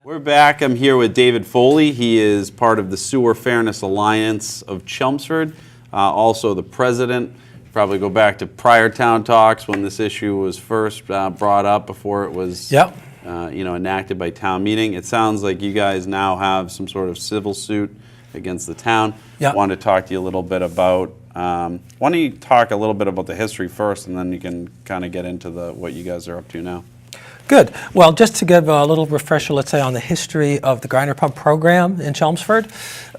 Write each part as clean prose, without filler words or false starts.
We're back. I'm here with David Foley. He is part of the Sewer Fairness Alliance of Chelmsford, also the president. Probably go back to prior town talks when this issue was first brought up before it was enacted by town meeting. It sounds like you guys now have some sort of civil suit against the town. Yep. I wanted to talk to you a little bit about, why don't you talk a little bit about the history first, and then you can kind of get into what you guys are up to now. Good. Well, just to give a little refresher, let's say, on the history of the grinder pump program in Chelmsford,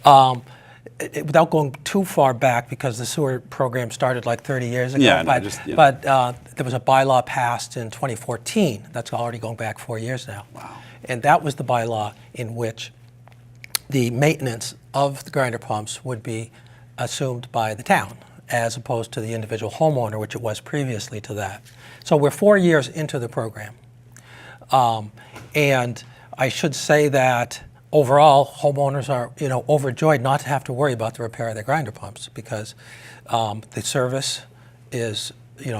without going too far back, because the sewer program started like 30 years ago, but there was a bylaw passed in 2014. That's already going back 4 years now. Wow. And that was the bylaw in which the maintenance of the grinder pumps would be assumed by the town, as opposed to the individual homeowner, which it was previously to that. So we're 4 years into the program. And I should say that overall, homeowners are, overjoyed not to have to worry about the repair of their grinder pumps, because the service is,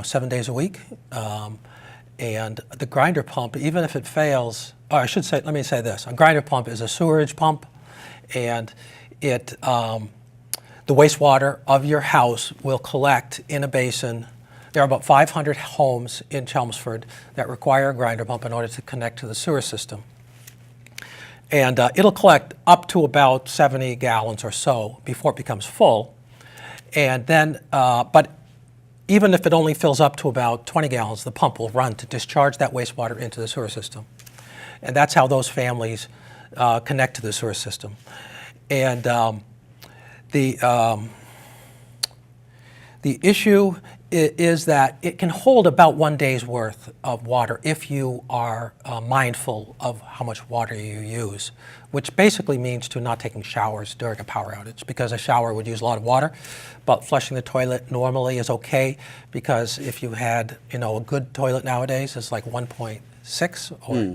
7 days a week, and the grinder pump, even if it fails, or I should say, let me say this: a grinder pump is a sewerage pump, and it, the wastewater of your house will collect in a basin. There are about 500 homes in Chelmsford that require a grinder pump in order to connect to the sewer system. And it'll collect up to about 70 gallons or so before it becomes full. And then, but even if it only fills up to about 20 gallons, the pump will run to discharge that wastewater into the sewer system. And that's how those families connect to the sewer system. And the issue is that it can hold about 1 day's worth of water if you are mindful of how much water you use, which basically means to not taking showers during a power outage, because a shower would use a lot of water, but flushing the toilet normally is okay, because if you had, a good toilet nowadays is like 1.6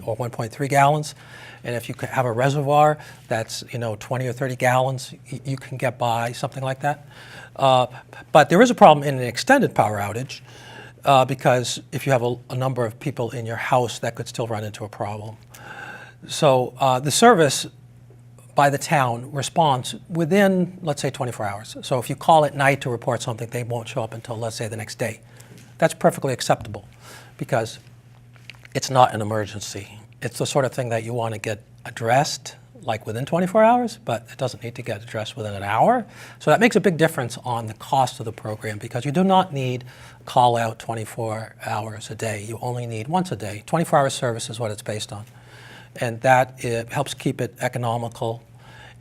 or 1.3 gallons. And if you have a reservoir that's 20 or 30 gallons, you can get by something like that. But there is a problem in an extended power outage, because if you have a number of people in your house, that could still run into a problem. So the service by the town responds within, let's say, 24 hours. So if you call at night to report something, they won't show up until, let's say, the next day. That's perfectly acceptable, because it's not an emergency. It's the sort of thing that you want to get addressed like within 24 hours, but it doesn't need to get addressed within an hour. So that makes a big difference on the cost of the program, because you do not need call out 24 hours a day. You only need once a day. 24-hour service is what it's based on. And that helps keep it economical,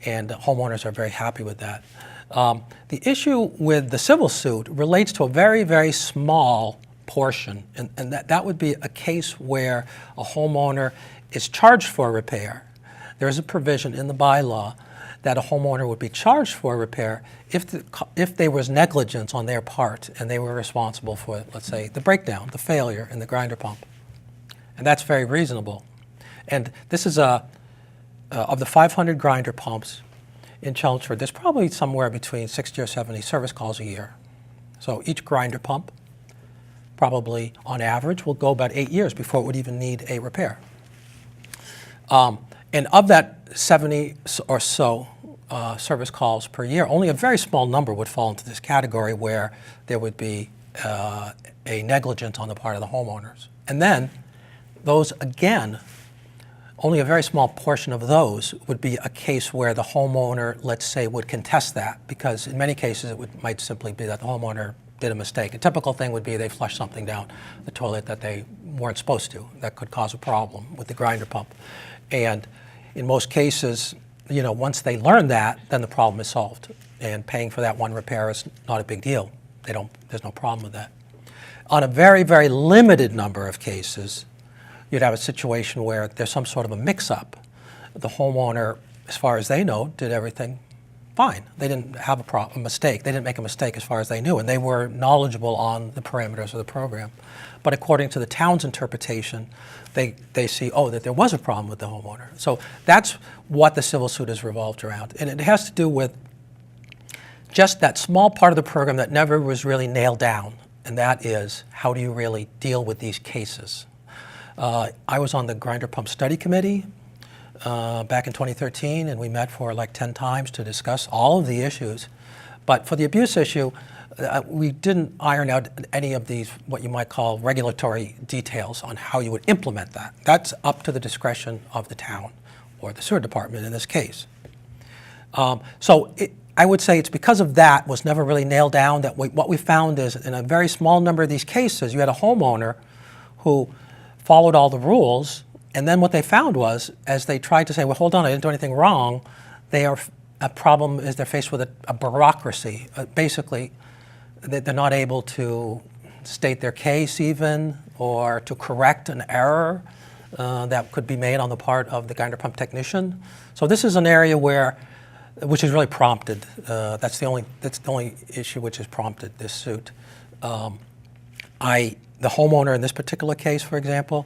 and homeowners are very happy with that. The issue with the civil suit relates to a very, very small portion, and that would be a case where a homeowner is charged for a repair. There is a provision in the bylaw that a homeowner would be charged for a repair if there was negligence on their part and they were responsible for, let's say, the breakdown, the failure in the grinder pump. And that's very reasonable. And this is of the 500 grinder pumps in Chelmsford, there's probably somewhere between 60 or 70 service calls a year. So each grinder pump probably, on average, will go about 8 years before it would even need a repair. And of that 70 or so service calls per year, only a very small number would fall into this category where there would be a negligence on the part of the homeowners. And then those, again, only a very small portion of those would be a case where the homeowner, let's say, would contest that, because in many cases it might simply be that the homeowner did a mistake. A typical thing would be they flushed something down the toilet that they weren't supposed to. That could cause a problem with the grinder pump. And in most cases, once they learn that, then the problem is solved. And paying for that one repair is not a big deal. There's no problem with that. On a very, very limited number of cases, you'd have a situation where there's some sort of a mix-up. The homeowner, as far as they know, did everything fine. They didn't have a mistake. They didn't make a mistake as far as they knew, and they were knowledgeable on the parameters of the program. But according to the town's interpretation, they see, that there was a problem with the homeowner. So that's what the civil suit is revolved around. And it has to do with just that small part of the program that never was really nailed down, and that is, how do you really deal with these cases? I was on the grinder pump study committee back in 2013, and we met for like 10 times to discuss all of the issues. But for the abuse issue, we didn't iron out any of these, what you might call regulatory details on how you would implement that. That's up to the discretion of the town or the sewer department in this case. I would say it's because of that was never really nailed down. That what we found is in a very small number of these cases, you had a homeowner who followed all the rules, and then what they found was, as they tried to say, well, hold on, I didn't do anything wrong, a problem is they're faced with a bureaucracy. Basically, they're not able to state their case even, or to correct an error that could be made on the part of the grinder pump technician. So this is an area which is really prompted. That's the only issue which has prompted this suit. The homeowner in this particular case, for example,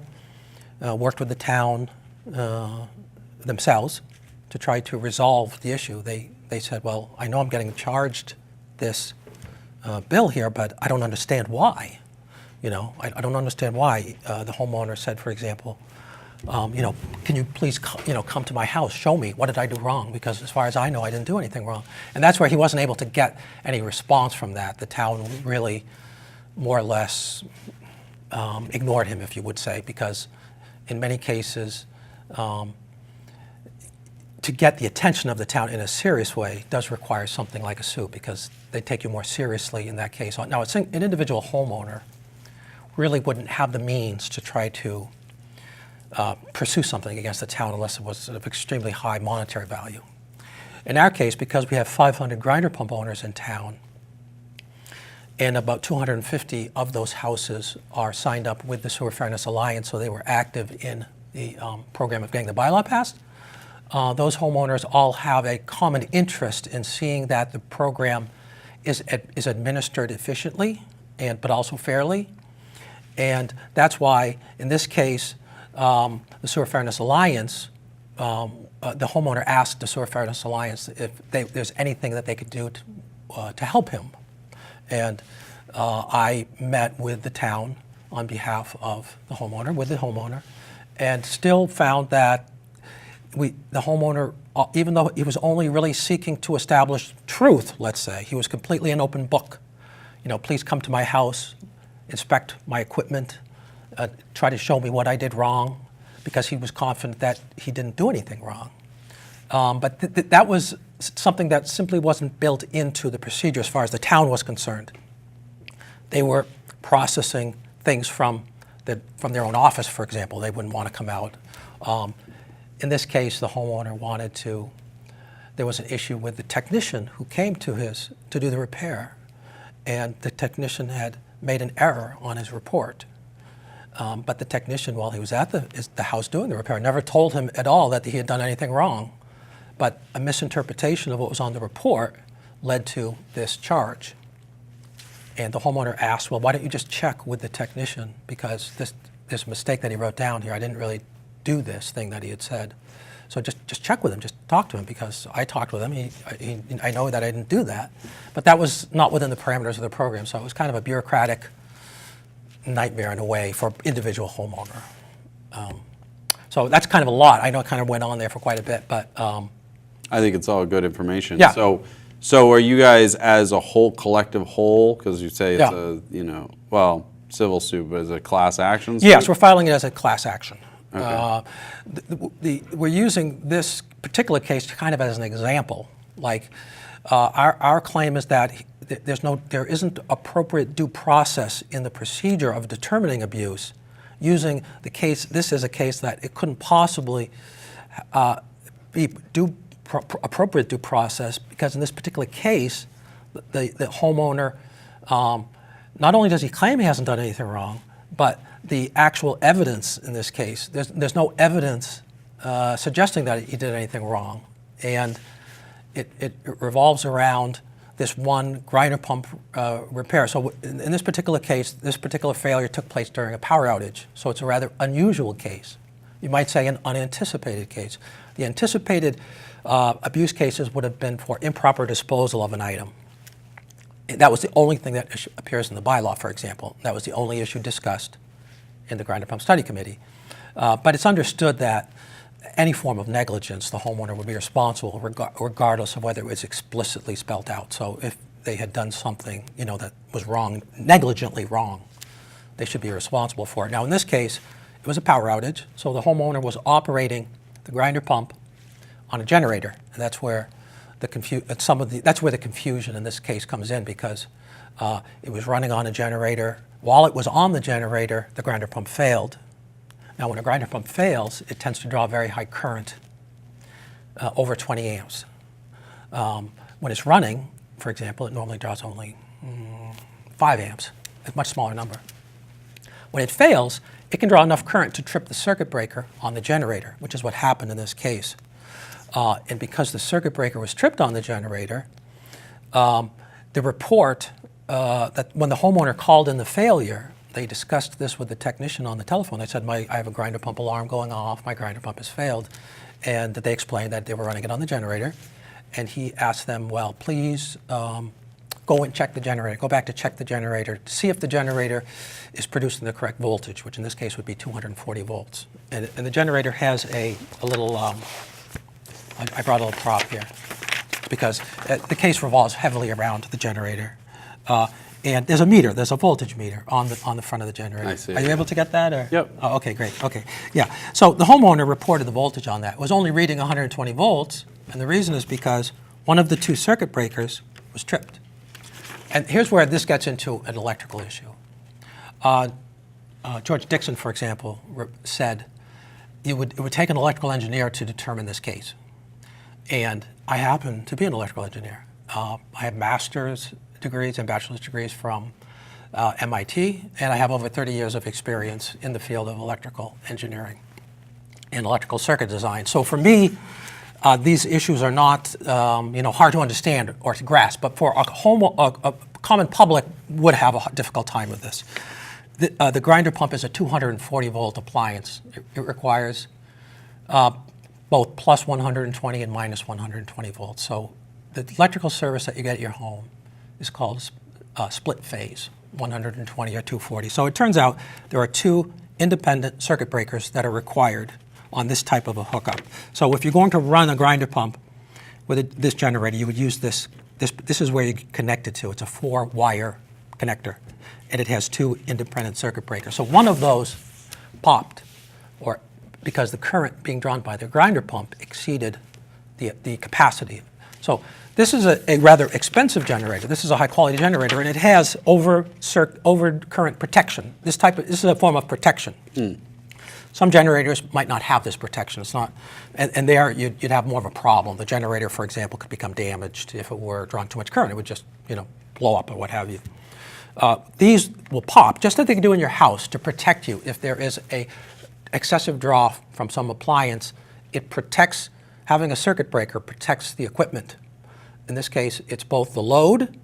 worked with the town themselves to try to resolve the issue. They said, well, I know I'm getting charged this bill here, but I don't understand why. I don't understand why. The homeowner said, for example, can you please come to my house, show me what did I do wrong, because as far as I know, I didn't do anything wrong. And that's where he wasn't able to get any response from that. The town really more or less ignored him, if you would say, because in many cases, to get the attention of the town in a serious way does require something like a suit, because they take you more seriously in that case. Now, an individual homeowner really wouldn't have the means to try to pursue something against the town unless it was of extremely high monetary value. In our case, because we have 500 grinder pump owners in town, and about 250 of those houses are signed up with the Sewer Fairness Alliance, so they were active in the program of getting the bylaw passed. Those homeowners all have a common interest in seeing that the program is administered efficiently, but also fairly. And that's why, in this case, the Sewer Fairness Alliance, the homeowner asked the Sewer Fairness Alliance if there's anything that they could do to help him. And I met with the town on behalf of the homeowner, and still found that the homeowner, even though he was only really seeking to establish truth, let's say, he was completely an open book. Please come to my house, inspect my equipment, try to show me what I did wrong, because he was confident that he didn't do anything wrong. But that was something that simply wasn't built into the procedure as far as the town was concerned. They were processing things from their own office, for example. They wouldn't want to come out. In this case, the homeowner there was an issue with the technician who came to do the repair, and the technician had made an error on his report. But the technician, while he was at the house doing the repair, never told him at all that he had done anything wrong. But a misinterpretation of what was on the report led to this charge. And the homeowner asked, well, why don't you just check with the technician, because this mistake that he wrote down here, I didn't really do this thing that he had said. So just check with him, just talk to him, because I talked with him. I know that I didn't do that. But that was not within the parameters of the program, so it was kind of a bureaucratic nightmare in a way for individual homeowner. So that's kind of a lot. I know it kind of went on there for quite a bit, but I think it's all good information. Yeah. So are you guys as a whole, collective whole, because you say it's civil suit, but is it a class action suit? Yes, we're filing it as a class action. Okay. We're using this particular case kind of as an example. Like our claim is that there isn't appropriate due process in the procedure of determining abuse, using the case. This is a case that it couldn't possibly be appropriate due process, because in this particular case, the homeowner, not only does he claim he hasn't done anything wrong, but the actual evidence in this case, there's no evidence suggesting that he did anything wrong. And it revolves around this one grinder pump repair. So in this particular case, this particular failure took place during a power outage. So it's a rather unusual case. You might say an unanticipated case. The anticipated abuse cases would have been for improper disposal of an item. That was the only thing that appears in the bylaw, for example. That was the only issue discussed in the Grinder Pump Study Committee. But it's understood that any form of negligence, the homeowner would be responsible regardless of whether it was explicitly spelled out. So if they had done something, that was wrong, negligently wrong, they should be responsible for it. Now, in this case, it was a power outage, so the homeowner was operating the grinder pump on a generator, and that's where the confusion in this case comes in, because it was running on a generator. While it was on the generator, the grinder pump failed. Now, when a grinder pump fails, it tends to draw very high current, over 20 amps. When it's running, for example, it normally draws only 5 amps, a much smaller number. When it fails, it can draw enough current to trip the circuit breaker on the generator, which is what happened in this case. And because the circuit breaker was tripped on the generator, the report that when the homeowner called in the failure, they discussed this with the technician on the telephone. They said, I have a grinder pump alarm going off, my grinder pump has failed. And they explained that they were running it on the generator. And he asked them, well, please go and check the generator, go back to check the generator to see if the generator is producing the correct voltage, which in this case would be 240 volts. And the generator has a little, I brought a little prop here, because the case revolves heavily around the generator. And there's a meter, there's a voltage meter on the front of the generator. I see. Are you able to get that? Or? Yep. Oh, okay, great. Okay, yeah. So the homeowner reported the voltage on that. It was only reading 120 volts, and the reason is because one of the two circuit breakers was tripped. And here's where this gets into an electrical issue. George Dixon, for example, said it would take an electrical engineer to determine this case. And I happen to be an electrical engineer. I have master's degrees and bachelor's degrees from MIT, and I have over 30 years of experience in the field of electrical engineering and electrical circuit design. So for me, these issues are not hard to understand or to grasp, but for a common public would have a difficult time with this. The grinder pump is a 240 volt appliance. It requires both plus 120 and minus 120 volts. So the electrical service that you get at your home is called split phase, 120 or 240. So it turns out there are two independent circuit breakers that are required on this type of a hookup. So if you're going to run a grinder pump with this generator, you would use this. This is where you connect it to. It's a 4-wire connector, and it has two independent circuit breakers. So one of those popped, or because the current being drawn by the grinder pump exceeded the capacity. So this is a rather expensive generator. This is a high-quality generator, and it has over current protection. This is a form of protection. Some generators might not have this protection. It's not, and there you'd have more of a problem. The generator, for example, could become damaged if it were drawing too much current. It would just, blow up or what have you. These will pop, just like they can do in your house, to protect you if there is a excessive draw from some appliance. It protects. Having a circuit breaker protects the equipment. In this case, it's both the load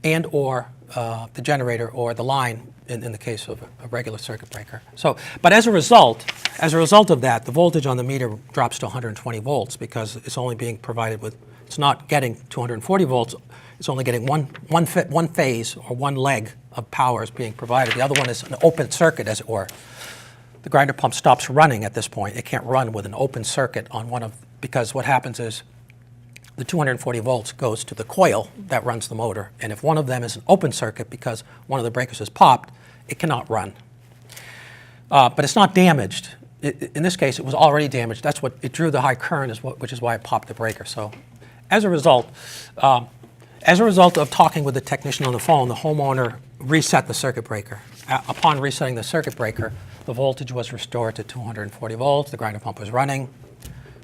and or the generator or the line in the case of a regular circuit breaker. So, but as a result of that, the voltage on the meter drops to 120 volts because it's only being provided with, it's not getting 240 volts, it's only getting one phase or one leg of power is being provided. The other one is an open circuit, as it were. The grinder pump stops running at this point. It can't run with an open circuit on because what happens is the 240 volts goes to the coil that runs the motor. And if one of them is an open circuit because one of the breakers is popped, it cannot run. But it's not damaged. In this case, it was already damaged. That's what it drew the high current, which is why it popped the breaker. So as a result of talking with the technician on the phone, the homeowner reset the circuit breaker. Upon resetting the circuit breaker, the voltage was restored to 240 volts. The grinder pump was running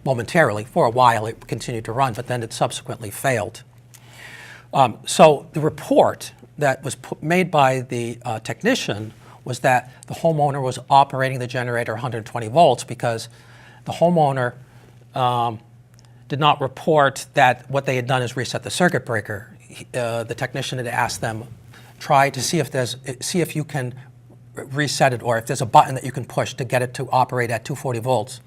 momentarily. For a while, it continued to run, but then it subsequently failed. So the report that was made by the technician was that the homeowner was operating the generator 120 volts because the homeowner did not report that what they had done is reset the circuit breaker. The technician had asked them, try to see if you can reset it, or if there's a button that you can push to get it to operate at 240 volts.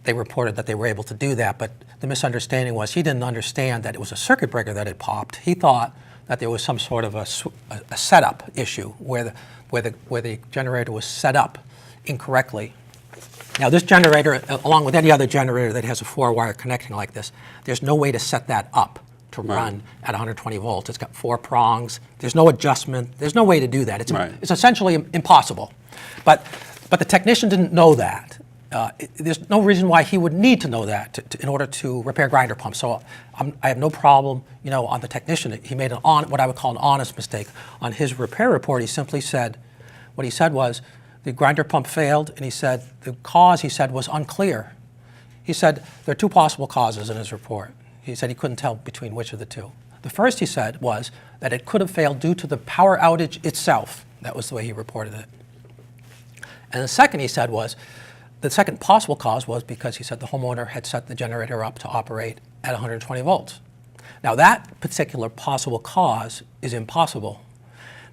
They reported that they were able to do that, but the misunderstanding was he didn't understand that it was a circuit breaker that had popped. He thought that there was some sort of a setup issue where the generator was set up incorrectly Now, this generator, along with any other generator that has a 4-wire connecting like this, there's no way to set that up to run at 120 volts. It's got 4 prongs. There's no adjustment. There's no way to do that. It's essentially impossible. But the technician didn't know that. There's no reason why he would need to know that in order to repair grinder pumps. So I have no problem, on the technician. He made what I would call an honest mistake. On his repair report, he simply said, what he said was, the grinder pump failed, and he said the cause, he said, was unclear. He said there are 2 possible causes in his report. He said he couldn't tell between which of the 2. The first, he said, was that it could have failed due to the power outage itself. That was the way he reported it. And the second, he said, the second possible cause was because he said the homeowner had set the generator up to operate at 120 volts. Now, that particular possible cause is impossible.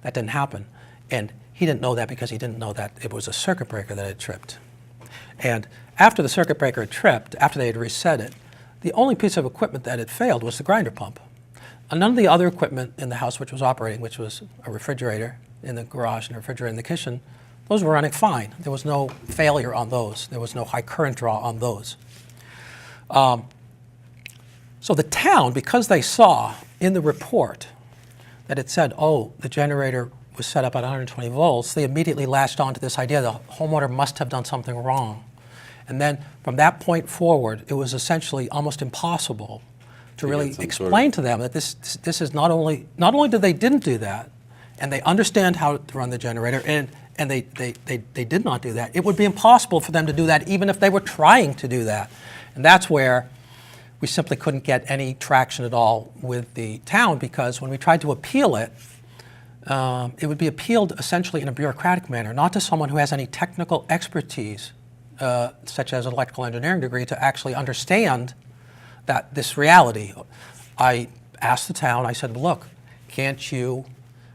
That didn't happen. And he didn't know that because he didn't know that it was a circuit breaker that had tripped. And after the circuit breaker had tripped, after they had reset it, the only piece of equipment that had failed was the grinder pump. And none of the other equipment in the house which was operating, which was a refrigerator in the garage and a refrigerator in the kitchen, those were running fine. There was no failure on those. There was no high current draw on those. So the town, because they saw in the report that it said, oh, the generator was set up at 120 volts, they immediately latched on to this idea the homeowner must have done something wrong. And then from that point forward, it was essentially almost impossible to really explain to them that this is not only did they didn't do that, and they understand how to run the generator, and they did not do that. It would be impossible for them to do that even if they were trying to do that. And that's where we simply couldn't get any traction at all with the town, because when we tried to appeal it, it would be appealed essentially in a bureaucratic manner, not to someone who has any technical expertise, such as an electrical engineering degree, to actually understand that this reality. I asked the town, I said, look, can't you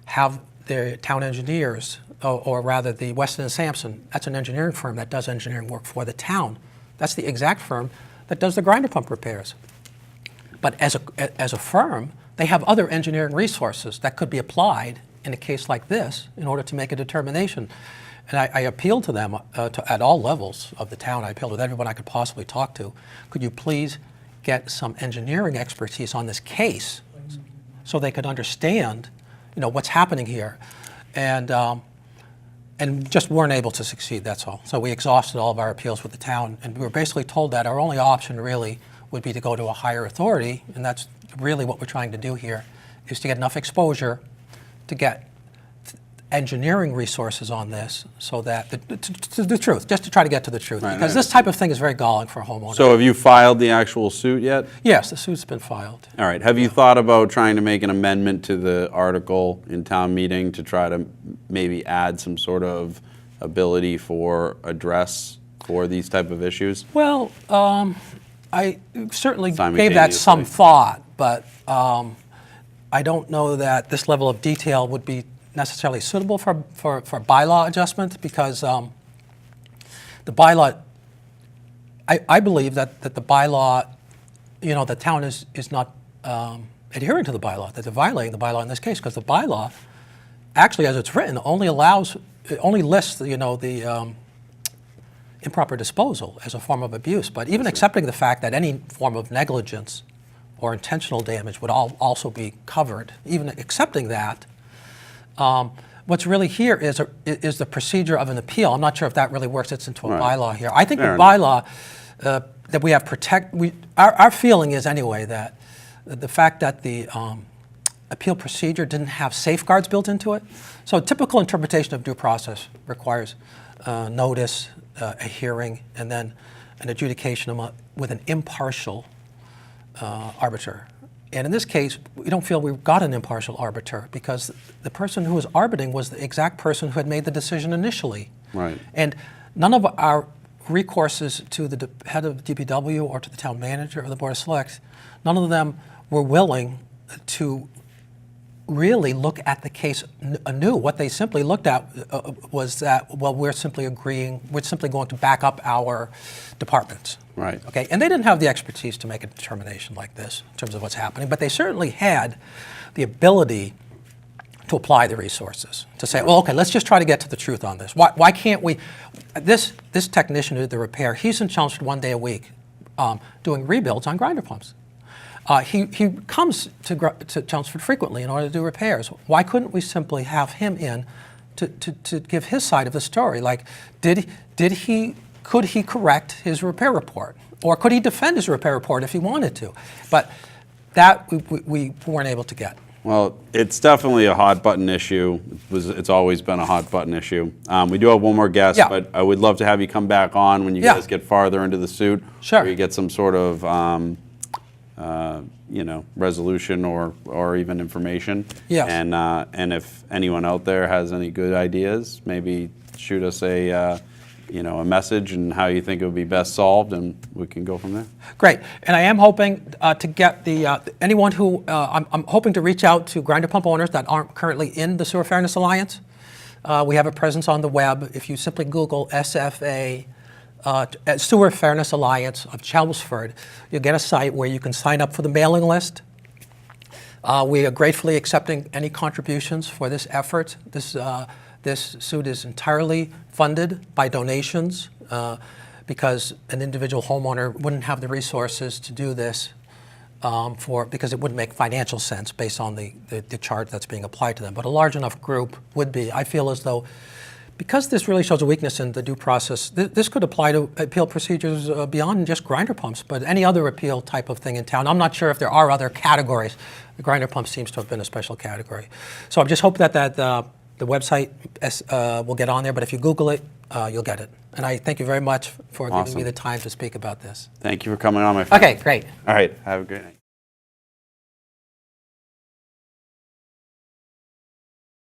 have the town engineers, or rather the Weston & Sampson, that's an engineering firm that does engineering work for the town. That's the exact firm that does the grinder pump repairs. But as a firm, they have other engineering resources that could be applied in a case like this in order to make a determination. And I appealed to them at all levels of the town. I appealed with everyone I could possibly talk to. Could you please get some engineering expertise on this case so they could understand, what's happening here? And just weren't able to succeed, that's all. So we exhausted all of our appeals with the town, and we were basically told that our only option really would be to go to a higher authority, and that's really what we're trying to do here, is to get enough exposure to get engineering resources on this, so that the truth, just to try to get to the truth, because this type of thing is very galling for a homeowner. So have you filed the actual suit yet? Yes, the suit's been filed. All right. Have you thought about trying to make an amendment to the article in town meeting to try to maybe add some sort of ability for address for these type of issues? Well, I certainly gave that some thought, but I don't know that this level of detail would be necessarily suitable for bylaw adjustment, because the bylaw, I believe that the bylaw, the town is not adhering to the bylaw, that they're violating the bylaw in this case, because the bylaw, actually as it's written, only lists, the improper disposal as a form of abuse. But even accepting the fact that any form of negligence or intentional damage would also be covered, even accepting that, what's really here is the procedure of an appeal. I'm not sure if that really works into a bylaw here. I think the bylaw that we have our feeling is anyway that the fact that the appeal procedure didn't have safeguards built into it. So typical interpretation of due process requires notice, a hearing, and then an adjudication with an impartial arbiter. And in this case, we don't feel we've got an impartial arbiter, because the person who was arbitrating was the exact person who had made the decision initially. Right. And none of our recourses to the head of DPW or to the town manager or the Board of Selects, none of them were willing to really look at the case anew. What they simply looked at was that, well, we're simply going to back up our departments. Right. Okay, and they didn't have the expertise to make a determination like this in terms of what's happening, but they certainly had the ability to apply the resources, to say, well, okay, let's just try to get to the truth on this. Why can't we, this technician who did the repair, he's in Chelmsford 1 day a week doing rebuilds on grinder pumps. He comes to Chelmsford frequently in order to do repairs. Why couldn't we simply have him in to give his side of the story? Like, could he correct his repair report? Or could he defend his repair report if he wanted to? But that we weren't able to get. Well, it's definitely a hot button issue. It's always been a hot button issue. We do have one more guest, Yeah. but I would love to have you come back on when you Yeah. guys get farther into the suit. Sure. Or you get some sort of resolution or even information. Yes. And if anyone out there has any good ideas, maybe shoot us a message and how you think it would be best solved, and we can go from there. Great, and I am hoping to get anyone who, I'm hoping to reach out to grinder pump owners that aren't currently in the Sewer Fairness Alliance. We have a presence on the web. If you simply Google SFA, Sewer Fairness Alliance of Chelmsford, you'll get a site where you can sign up for the mailing list. We are gratefully accepting any contributions for this effort. This suit is entirely funded by donations because an individual homeowner wouldn't have the resources to do this because it wouldn't make financial sense based on the charge that's being applied to them. But a large enough group would be. I feel as though, because this really shows a weakness in the due process, this could apply to appeal procedures beyond just grinder pumps, but any other appeal type of thing in town. I'm not sure if there are other categories. The grinder pump seems to have been a special category. So I just hope that the website will get on there, but if you Google it, you'll get it. And I thank you very much for giving me the time to speak about this. Thank you for coming on, my friend. Okay, great. All right, have a great night.